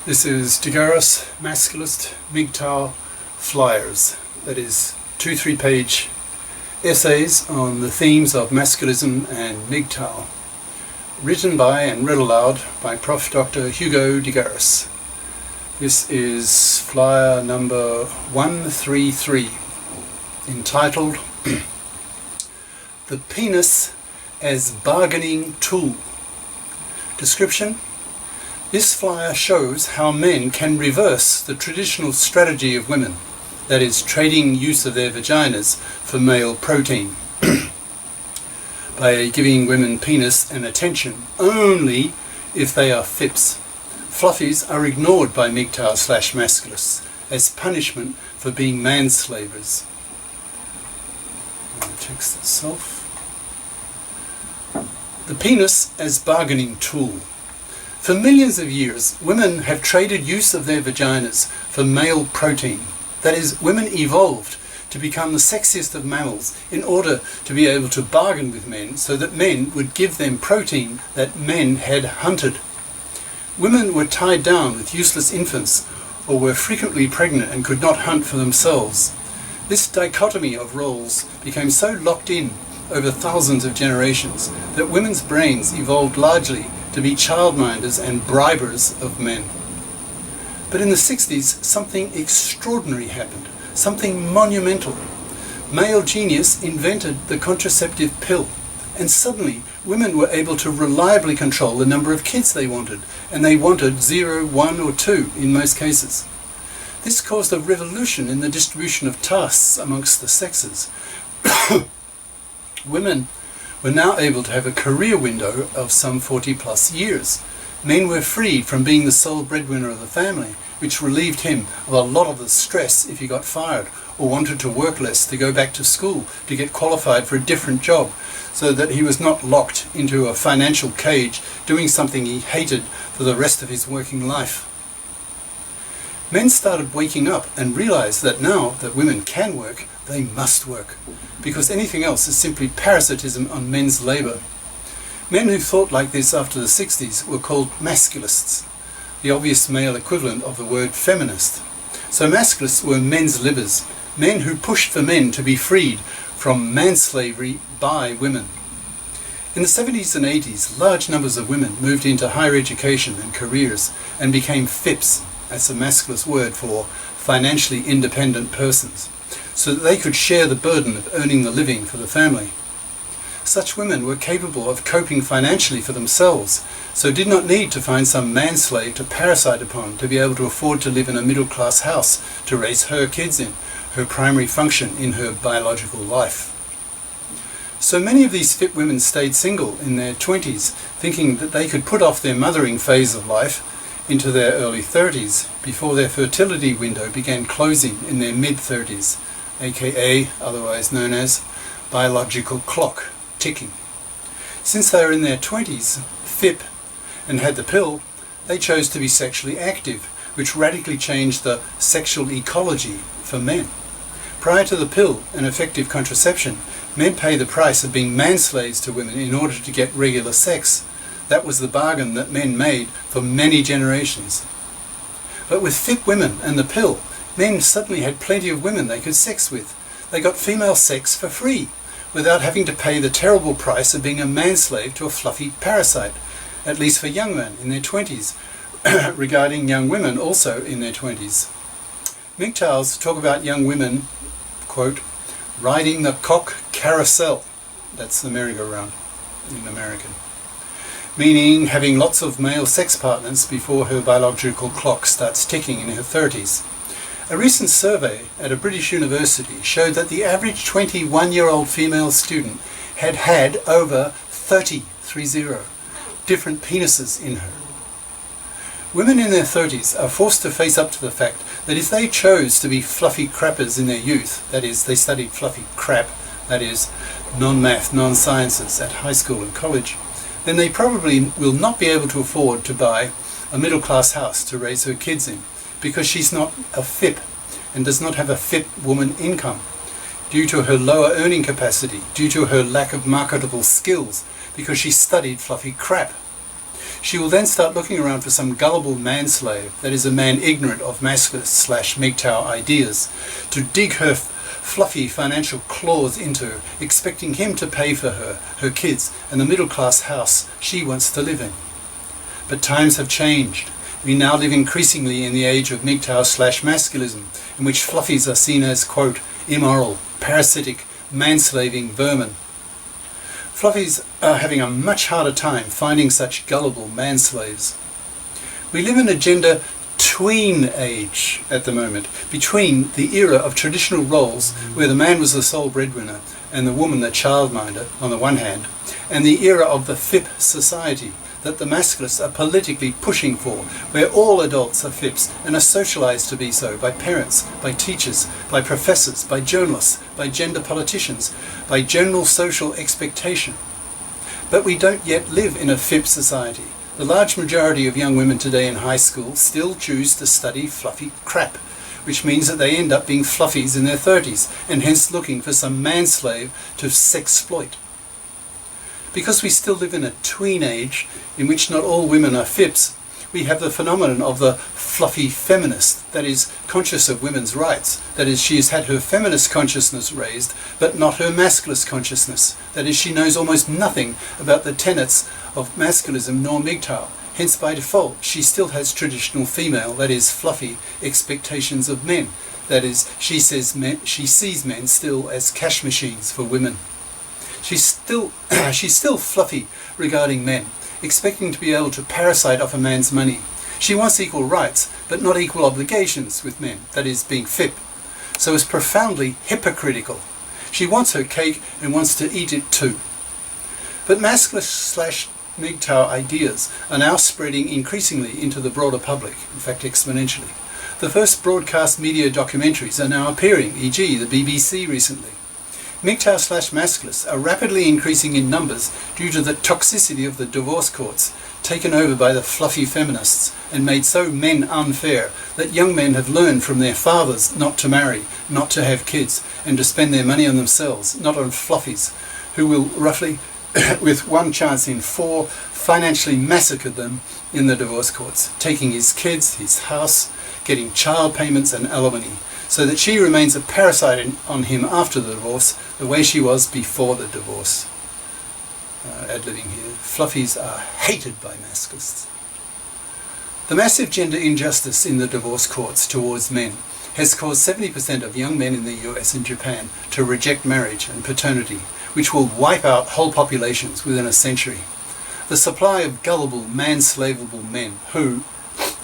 This is GARIS, Masculist, MGTOW flyers. That is 2-3 page essays on the themes of masculism and MGTOW. Written by and read aloud by Prof. Dr. Hugo de Garis. This is flyer number 133, entitled The Penis as Bargaining Tool. Description: this flyer shows how men can reverse the traditional strategy of women, that is, trading use of their vaginas for male protein, by giving women penis and attention only if they are FIPs. Fluffies are ignored by MGTOW/masculists as punishment for being manslavers. The text itself. The penis as bargaining tool. For millions of years, women have traded use of their vaginas for male protein. That is, women evolved to become the sexiest of mammals in order to be able to bargain with men so that men would give them protein that men had hunted. Women were tied down with useless infants or were frequently pregnant and could not hunt for themselves. This dichotomy of roles became so locked in over thousands of generations that women's brains evolved largely to be childminders and bribers of men. But in the 60s, something extraordinary happened, something monumental. Male genius invented the contraceptive pill, and suddenly women were able to reliably control the number of kids they wanted, and they wanted 0, 1 or 2 in most cases. This caused a revolution in the distribution of tasks amongst the sexes. Women were now able to have a career window of some 40+ years. Men were freed from being the sole breadwinner of the family, which relieved him of a lot of the stress if he got fired or wanted to work less to go back to school to get qualified for a different job, so that he was not locked into a financial cage doing something he hated for the rest of his working life. Men started waking up and realized that now that women can work, they must work, because anything else is simply parasitism on men's labor. Men who thought like this after the 60s were called masculists, the obvious male equivalent of the word feminist. So masculists were men's livers, men who pushed for men to be freed from manslavery by women. In the 70s and 80s, large numbers of women moved into higher education and careers and became FIPs, that's a masculist word for financially independent persons, so that they could share the burden of earning the living for the family. Such women were capable of coping financially for themselves, so did not need to find some manslave to parasite upon to be able to afford to live in a middle-class house to raise her kids in, her primary function in her biological life. So many of these fit women stayed single in their 20s, thinking that they could put off their mothering phase of life into their early 30s before their fertility window began closing in their mid-30s, aka otherwise known as biological clock ticking. Since they were in their 20s, FIP, and had the pill, they chose to be sexually active, which radically changed the sexual ecology for men. Prior to the pill and effective contraception, men pay the price of being manslaves to women in order to get regular sex. That was the bargain that men made for many generations. But with FIP women and the pill, men suddenly had plenty of women they could sex with. They got female sex for free, without having to pay the terrible price of being a manslave to a fluffy parasite, at least for young men in their 20s, regarding young women also in their 20s. MGTOWs talk about young women, quote, riding the cock carousel, that's the merry-go-round in American, meaning having lots of male sex partners before her biological clock starts ticking in her 30s. A recent survey at a British university showed that the average 21-year-old female student had over 30 different penises in her. Women in their 30s are forced to face up to the fact that if they chose to be fluffy crappers in their youth, that is, they studied fluffy crap, that is, non-math, non-sciences at high school and college, then they probably will not be able to afford to buy a middle-class house to raise her kids in, because she's not a FIP and does not have a FIP woman income, due to her lower earning capacity, due to her lack of marketable skills, because she studied fluffy crap. She will then start looking around for some gullible manslave, that is a man ignorant of masculist/MGTOW ideas, to dig her fluffy financial claws into, expecting him to pay for her kids, and the middle-class house she wants to live in. But times have changed. We now live increasingly in the age of MGTOW/masculism, in which fluffies are seen as, quote, immoral, parasitic, manslaving vermin. Fluffies are having a much harder time finding such gullible manslaves. We live in a gender tween age at the moment, between the era of traditional roles where the man was the sole breadwinner and the woman the childminder on the one hand, and the era of the FIP society that the masculists are politically pushing for, where all adults are FIPs and are socialized to be so by parents, by teachers, by professors, by journalists, by gender politicians, by general social expectation. But we don't yet live in a FIP society. The large majority of young women today in high school still choose to study fluffy crap, which means that they end up being fluffies in their 30s and hence looking for some manslave to sexploit. Because we still live in a tween age in which not all women are FIPs, we have the phenomenon of the fluffy feminist, that is, conscious of women's rights. That is, she has had her feminist consciousness raised, but not her masculist consciousness. That is, she knows almost nothing about the tenets of masculism nor MGTOW. Hence, by default, she still has traditional female, that is, fluffy, expectations of men. That is, she sees men still as cash machines for women. She's still fluffy regarding men, expecting to be able to parasite off a man's money. She wants equal rights, but not equal obligations with men, that is, being FIP. So is profoundly hypocritical. She wants her cake and wants to eat it too. But masculist/MGTOW ideas are now spreading increasingly into the broader public, in fact exponentially. The first broadcast media documentaries are now appearing, e.g. the BBC recently. MGTOW/masculists are rapidly increasing in numbers due to the toxicity of the divorce courts, taken over by the fluffy feminists and made so men unfair that young men have learned from their fathers not to marry, not to have kids, and to spend their money on themselves, not on fluffies, who will roughly, with one chance in 4, financially massacre them in the divorce courts, taking his kids, his house, getting child payments and alimony, so that she remains a parasite on him after the divorce, the way she was before the divorce. Ad-libbing here. Fluffies are hated by masculists. The massive gender injustice in the divorce courts towards men has caused 70% of young men in the US and Japan to reject marriage and paternity, which will wipe out whole populations within a century. The supply of gullible, manslavable men who,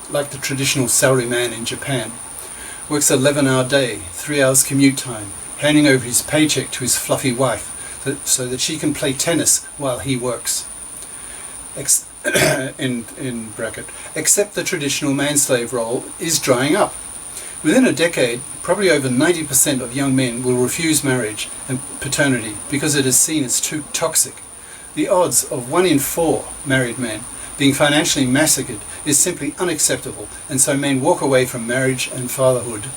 like the traditional salaryman in Japan, works an 11-hour day, 3 hours commute time, handing over his paycheck to his fluffy wife so that she can play tennis while he works. In bracket, except the traditional manslave role is drying up. Within a decade, probably over 90% of young men will refuse marriage and paternity because it is seen as too toxic. The odds of 1 in 4 married men being financially massacred is simply unacceptable, and so men walk away from marriage and fatherhood.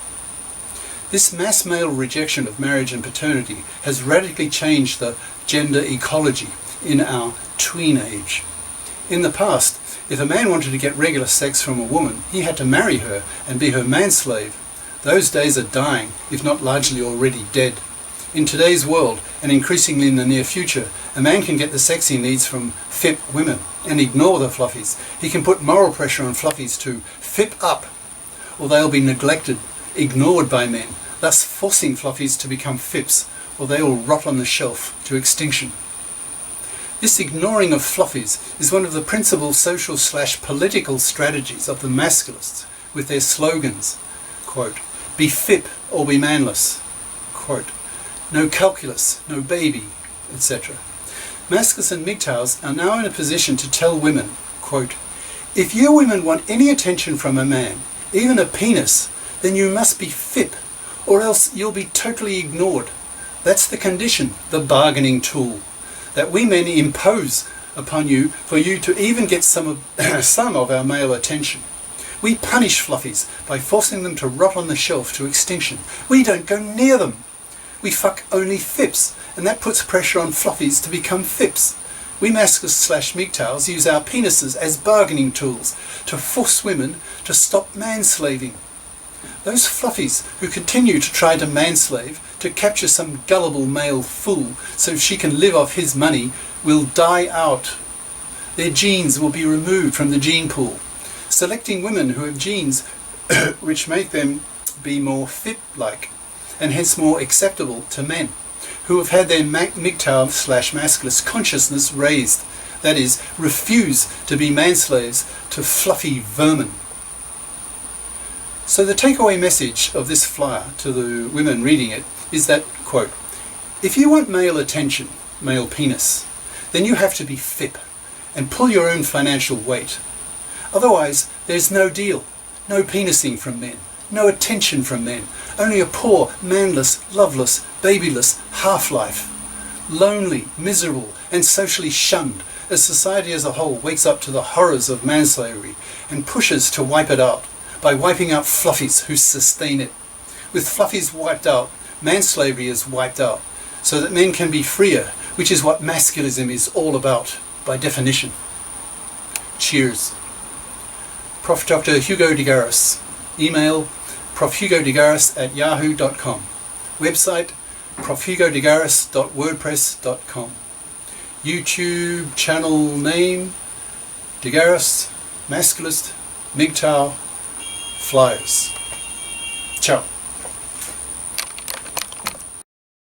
This mass male rejection of marriage and paternity has radically changed the gender ecology in our tween age. In the past, if a man wanted to get regular sex from a woman, he had to marry her and be her manslave. Those days are dying, if not largely already dead. In today's world, and increasingly in the near future, a man can get the sex he needs from FIP women and ignore the fluffies. He can put moral pressure on fluffies to FIP up, or they'll be neglected, ignored by men, thus forcing fluffies to become FIPs, or they will rot on the shelf to extinction. This ignoring of fluffies is one of the principal social/political strategies of the masculists, with their slogans, quote, "Be FIP or be manless," quote, "No calculus, no baby," etc. Masculists and MGTOWs are now in a position to tell women, quote, "If you women want any attention from a man, even a penis, then you must be FIP, or else you'll be totally ignored. That's the condition, the bargaining tool, that we men impose upon you for you to even get some of our male attention. We punish fluffies by forcing them to rot on the shelf to extinction. We don't go near them. We fuck only FIPs, and that puts pressure on fluffies to become FIPs. We masculists/MGTOWs use our penises as bargaining tools to force women to stop manslaving. Those fluffies who continue to try to manslave to capture some gullible male fool so she can live off his money will die out. Their genes will be removed from the gene pool, selecting women who have genes which make them be more FIP-like and hence more acceptable to men, who have had their MGTOW/masculist consciousness raised, that is, refuse to be manslaves to fluffy vermin. So the takeaway message of this flyer to the women reading it is that, quote, if you want male attention, male penis, then you have to be FIP and pull your own financial weight. Otherwise, there's no deal, no penising from men, no attention from men, only a poor, manless, loveless, babyless half-life. Lonely, miserable, and socially shunned as society as a whole wakes up to the horrors of manslavery and pushes to wipe it out by wiping out fluffies who sustain it. With fluffies wiped out, manslavery is wiped out, so that men can be freer, which is what masculism is all about, by definition. Cheers. Prof. Dr. Hugo de GARIS. Email profhugodegaris@yahoo.com. Website profhugodegaris.wordpress.com. YouTube channel name de GARIS, Masculist, MGTOW, Flyers. Ciao.